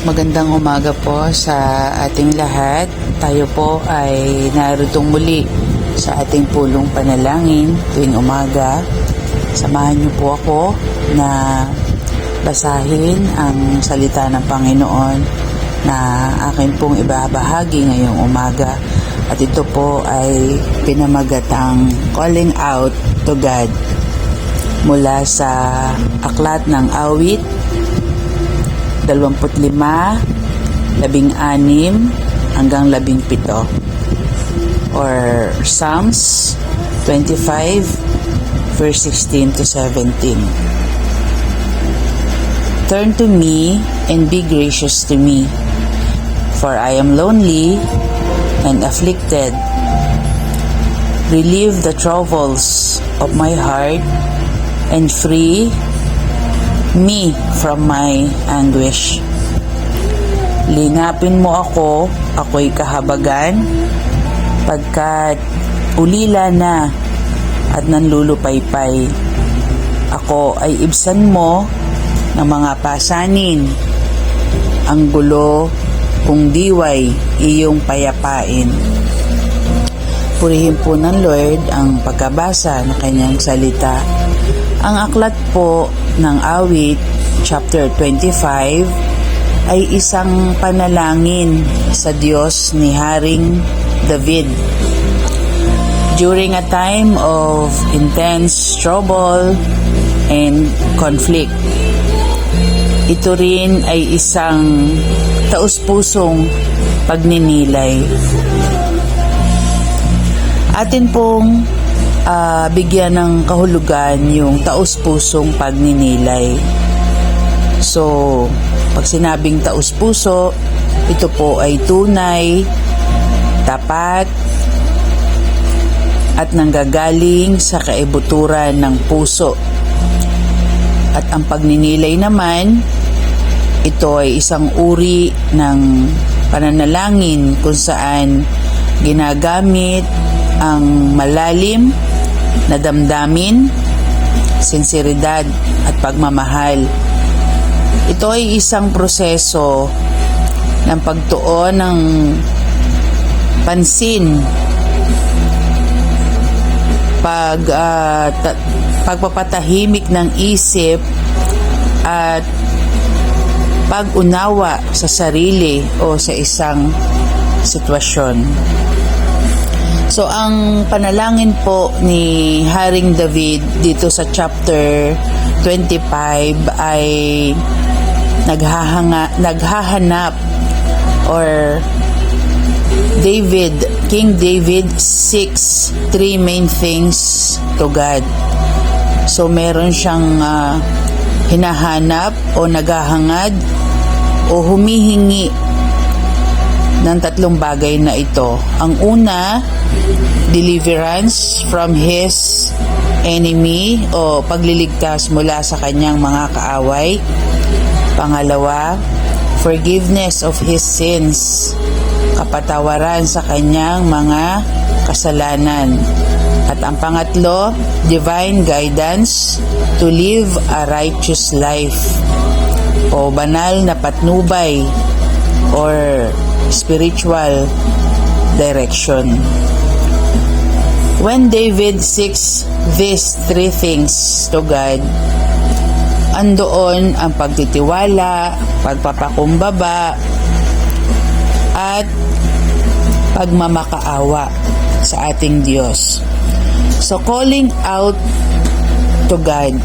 Magandang umaga po sa ating lahat. Tayo po ay naritong muli sa ating pulong panalangin tuwing umaga. Samahan niyo po ako na basahin ang salita ng Panginoon na akin pong ibabahagi ngayong umaga. At ito po ay pinamagatang Calling Out to God mula sa Aklat ng Awit 25, 16 hanggang 17 or Psalms 25 verse 16 to 17. Turn to me and be gracious to me, for I am lonely and afflicted. Relieve the troubles of my heart and free me from my anguish. Linapin mo ako, ako'y kahabagan, pagkat ulila na at nanlulupaypay. Ako ay ibsan mo ng mga pasanin, ang gulo kung diway iyong payapain. Purihin po ng Lord ang pagkabasa ng kanyang salita. Ang aklat po ng Awit, chapter 25, ay isang panalangin sa Diyos ni Haring David. During a time of intense trouble and conflict, ito rin ay isang taus-pusong pagninilay. Atin pong bigyan ng kahulugan yung taus-pusong pagninilay. So, pag sinabing taus-puso, ito po ay tunay, tapat, at nanggagaling sa kaibuturan ng puso. At ang pagninilay naman, ito ay isang uri ng pananalangin kung saan ginagamit ang malalim na damdamin, sinseridad at pagmamahal. Ito ay isang proseso ng pagtuon ng pansin, pagpapatahimik ng isip at pag-unawa sa sarili o sa isang sitwasyon. So, ang panalangin po ni Haring David dito sa chapter 25 ay naghahanap or King David seeks three main things to God. So, meron siyang hinahanap o naghahangad o humihingi ng tatlong bagay na ito. Ang una, deliverance from his enemy o pagliligtas mula sa kanyang mga kaaway. Pangalawa, forgiveness of his sins, kapatawaran sa kanyang mga kasalanan. At ang pangatlo, divine guidance to live a righteous life o banal na patnubay or spiritual direction. When David seeks these three things to God, andoon ang pagtitiwala, pagpapakumbaba, at pagmamakaawa sa ating Diyos. So, calling out to God.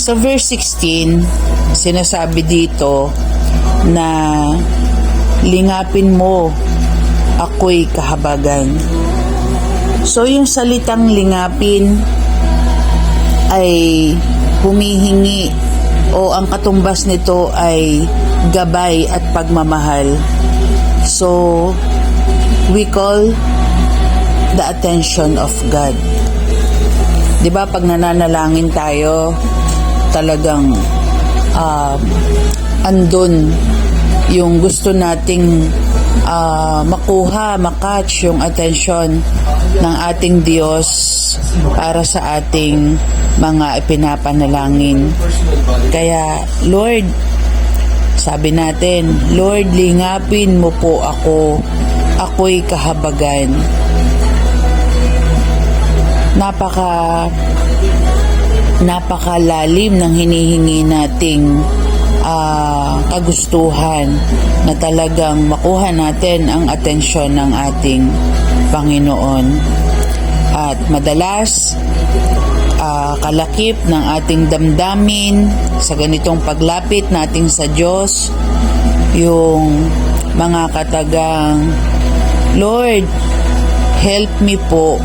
Sa verse 16, sinasabi dito na lingapin mo, ako'y kahabagan. So, yung salitang lingapin ay humihingi o ang katumbas nito ay gabay at pagmamahal. So, we call the attention of God. Diba, pag nananalangin tayo, talagang andun yung gusto nating makuha, makatch yung atensyon ng ating Diyos para sa ating mga ipinapanalangin. Kaya, Lord, Sabi natin, Lord, lingapin mo po ako. Ako'y kahabagan. Napakalalim ng hinihingi nating kagustuhan na talagang makuha natin ang atensyon ng ating Panginoon. At madalas, kalakip ng ating damdamin sa ganitong paglapit natin sa Diyos, yung mga katagang, Lord, help me po.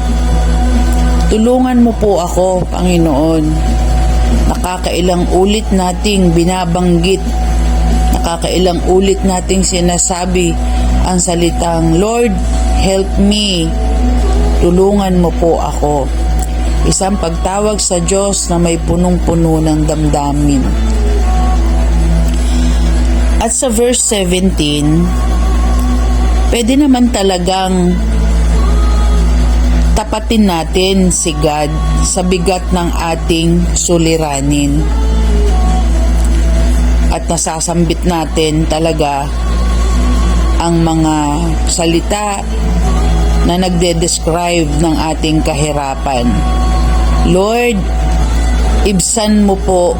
Tulungan mo po ako, Panginoon. Nakakailang ulit nating binabanggit, nakakailang ulit nating sinasabi ang salitang, Lord, help me. Tulungan mo po ako. Isang pagtawag sa Diyos na may punong-puno ng damdamin. At sa verse 17, pwede naman talagang tapatin natin si God sa bigat ng ating suliranin. At nasasambit natin talaga ang mga salita na nagde-describe ng ating kahirapan. Lord, ibsan mo po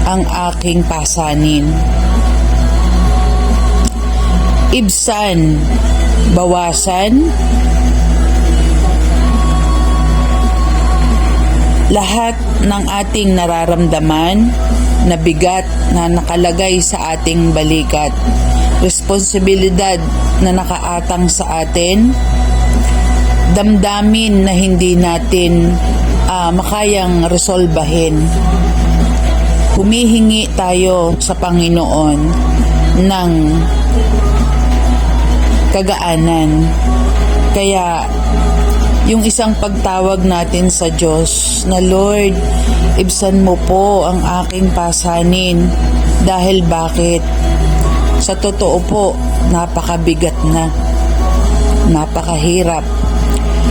ang aking pasanin. Ibsan, bawasan, lahat ng ating nararamdaman na bigat na nakalagay sa ating balikat, responsibilidad na nakaatang sa atin, damdamin na hindi natin makayang resolbahin. Humihingi tayo sa Panginoon ng kagaanan. Kaya yung isang pagtawag natin sa Diyos na, Lord, ibsan mo po ang aking pasanin. Dahil bakit? Sa totoo po, napakabigat na. Napakahirap.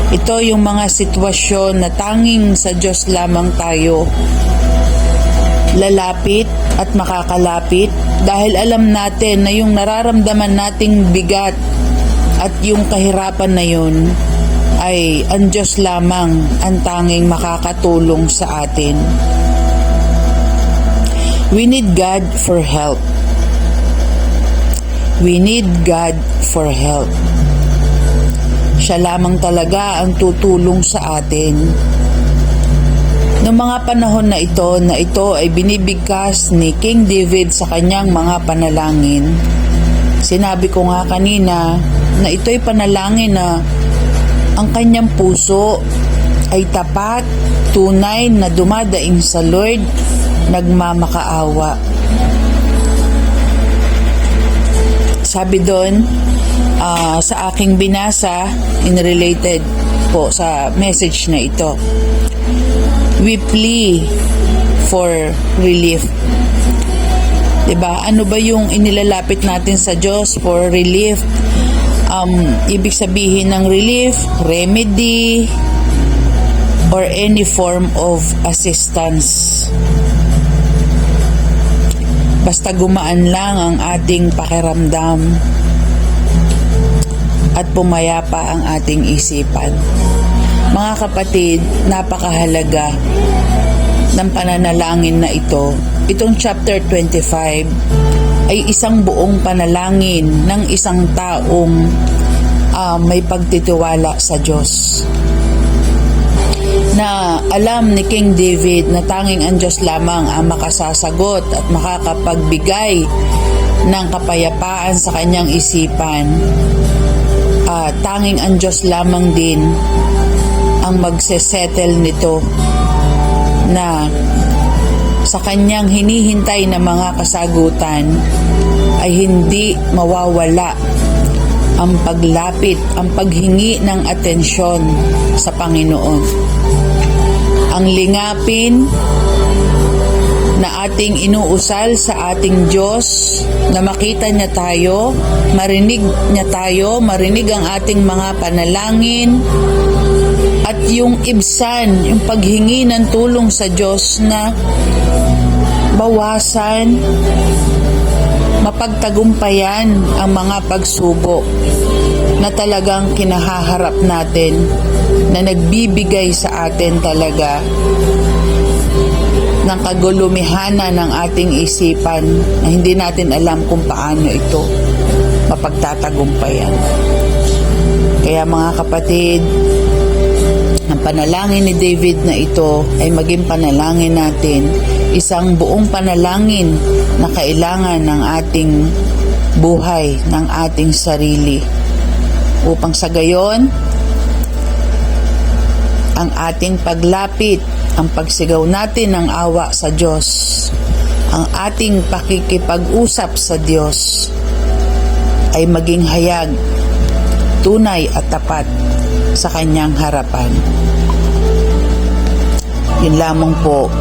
Ito yung mga sitwasyon na tanging sa Diyos lamang tayo lalapit at makakalapit, dahil alam natin na yung nararamdaman nating bigat at yung kahirapan na yun ay ang Diyos lamang ang tanging makakatulong sa atin. We need God for help. We need God for help. Siya lamang talaga ang tutulong sa atin. Noong mga panahon na ito ay binibigkas ni King David sa kanyang mga panalangin. Sinabi ko nga kanina na ito'y panalangin na ang kanyang puso ay tapat, tunay na dumadaing sa Lord, nagmamakaawa. Sabi doon, sa aking binasa, in related po sa message na ito, we plea for relief. Diba? Ano ba yung inilalapit natin sa Diyos for relief? Ibig sabihin ng relief, remedy, or any form of assistance. Basta gumaan lang ang ating pakiramdam at pumayapa ang ating isipan. Mga kapatid, napakahalaga ng pananalangin na ito. Itong chapter 25 ay isang buong panalangin ng isang taong may pagtitiwala sa Diyos. Na alam ni King David na tanging ang Diyos lamang ang makasasagot at makakapagbigay ng kapayapaan sa kanyang isipan. Tanging ang Diyos lamang din ang magsesettle nito, na sa kanyang hinihintay na mga kasagutan ay hindi mawawala ang paglapit, ang paghingi ng atensyon sa Panginoon. Ang lingapin na ating inuusal sa ating Diyos, na makita niya tayo, marinig niya tayo, marinig ang ating mga panalangin, at yung ibsan, yung paghingi ng tulong sa Diyos na bawasan, mapagtagumpayan ang mga pagsubok na talagang kinahaharap natin, na nagbibigay sa atin talaga ng kagulumihanan ng ating isipan na hindi natin alam kung paano ito mapagtatagumpayan. Kaya mga kapatid, ang panalangin ni David na ito ay maging panalangin natin, isang buong panalangin na kailangan ng ating buhay, ng ating sarili, upang sa gayon ang ating paglapit, ang pagsigaw natin ng awa sa Diyos, ang ating pakikipag-usap sa Diyos ay maging hayag, tunay at tapat sa Kanyang harapan. Yun lamang po,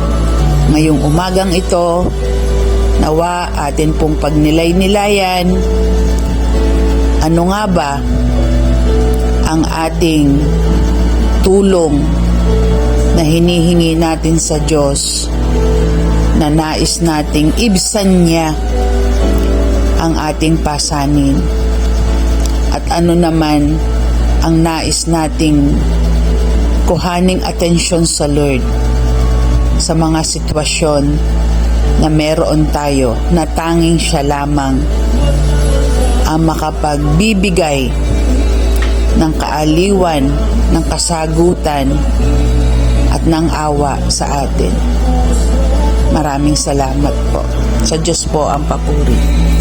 ngayong umagang ito, nawa atin pong pagnilay-nilayan, ano nga ba ang ating tulong na hinihingi natin sa Diyos, na nais nating ibsan niya ang ating pasanin, at ano naman ang nais nating kuhaning atensyon sa Lord sa mga sitwasyon na meron tayo, na tanging siya lamang ang makapagbibigay ng kaaliwan, ng kasagutan at ng awa sa atin. Maraming salamat po. Sa Diyos po ang papuri.